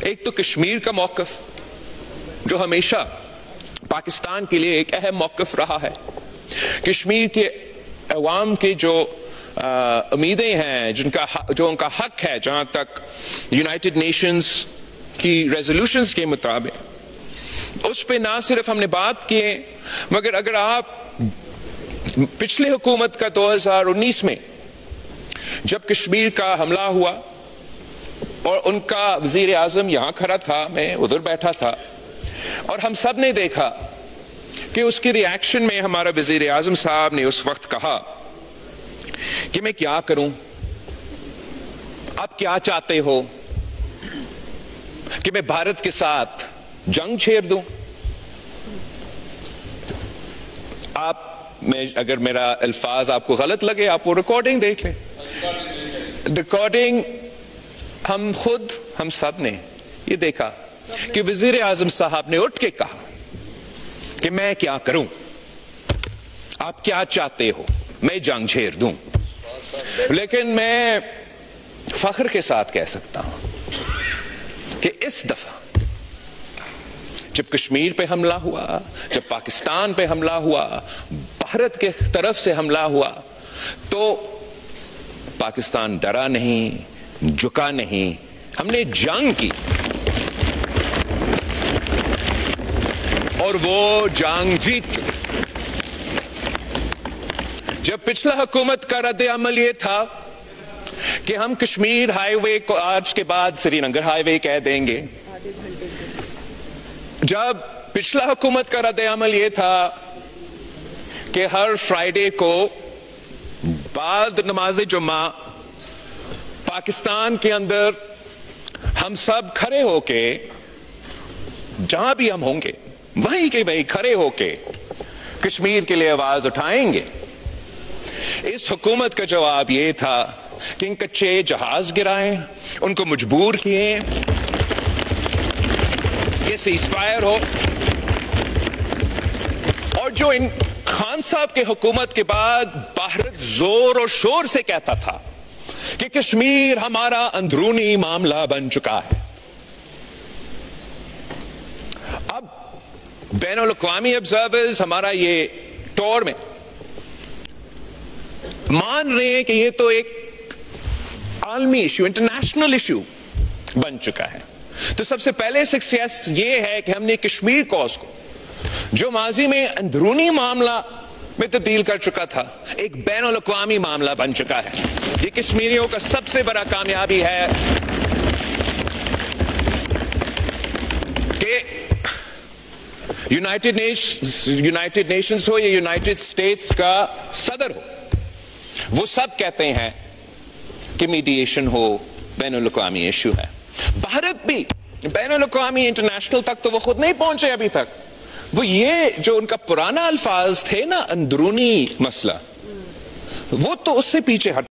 ایک تو کشمیر کا موقف جو ہمیشہ پاکستان کے لیے ایک اہم موقف رہا ہے. کشمیر کے عوام کی جو امیدیں ہیں، جو ان کا حق ہے، جہاں تک یونائٹڈ نیشنز کی ریزولوشنز کے مطابق، اس پہ نہ صرف ہم نے بات کی ہے، مگر اگر آپ پچھلے حکومت کا 2019 میں جب کشمیر کا حملہ ہوا اور ان کا وزیر اعظم یہاں کھڑا تھا، میں ادھر بیٹھا تھا، اور ہم سب نے دیکھا کہ اس کی ری ایکشن میں ہمارا وزیر اعظم صاحب نے اس وقت کہا کہ میں کیا کروں، آپ کیا چاہتے ہو کہ میں بھارت کے ساتھ جنگ چھیڑ دوں؟ اگر میرا الفاظ آپ کو غلط لگے، آپ وہ ریکارڈنگ دیکھ لیں. ریکارڈنگ ہم سب نے یہ دیکھا کہ وزیر اعظم صاحب نے اٹھ کے کہا کہ میں کیا کروں، آپ کیا چاہتے ہو، میں جنگ چھیڑ دوں. لیکن میں فخر کے ساتھ کہہ سکتا ہوں کہ اس دفعہ جب کشمیر پہ حملہ ہوا، جب پاکستان پہ حملہ ہوا، بھارت کے طرف سے حملہ ہوا، تو پاکستان ڈرا نہیں، جھکا نہیں، ہم نے جنگ کی، اور وہ جنگ جیت چکے. جب پچھلا حکومت کا رد عمل یہ تھا کہ ہم کشمیر ہائی وے کو آج کے بعد سری نگر ہائی وے کہہ دیں گے، جب پچھلا حکومت کا رد عمل یہ تھا کہ ہر فرائیڈے کو بعد نماز جمعہ پاکستان کے اندر ہم سب کھڑے ہو کے، جہاں بھی ہم ہوں گے وہیں کے وہیں کھڑے ہو کے کشمیر کے لیے آواز اٹھائیں گے، اس حکومت کا جواب یہ تھا کہ ان کچے جہاز گرائیں، ان کو مجبور کیے کہ سیز فائر ہو. اور جو ان خان صاحب کے حکومت کے بعد بھارت زور اور شور سے کہتا تھا کہ کشمیر ہمارا اندرونی معاملہ بن چکا ہے، اب بین الاقوامی آبزرورز ہمارا یہ ٹور میں مان رہے ہیں کہ یہ تو ایک عالمی ایشو، انٹرنیشنل ایشو بن چکا ہے. تو سب سے پہلے سکسیس یہ ہے کہ ہم نے کشمیر کوز کو، جو ماضی میں اندرونی معاملہ میں تبدیل کر چکا تھا، ایک بین الاقوامی معاملہ بن چکا ہے. یہ کشمیریوں کا سب سے بڑا کامیابی ہے کہ یونائٹڈ نیشنز ہو یا یونائٹڈ اسٹیٹس کا صدر ہو، وہ سب کہتے ہیں کہ میڈیشن ہو، بین الاقوامی ایشو ہے. بھارت بھی بین الاقوامی انٹرنیشنل تک تو وہ خود نہیں پہنچے ابھی تک. وہ یہ جو ان کا پرانا الفاظ تھے نا، اندرونی مسئلہ، وہ تو اس سے پیچھے ہٹ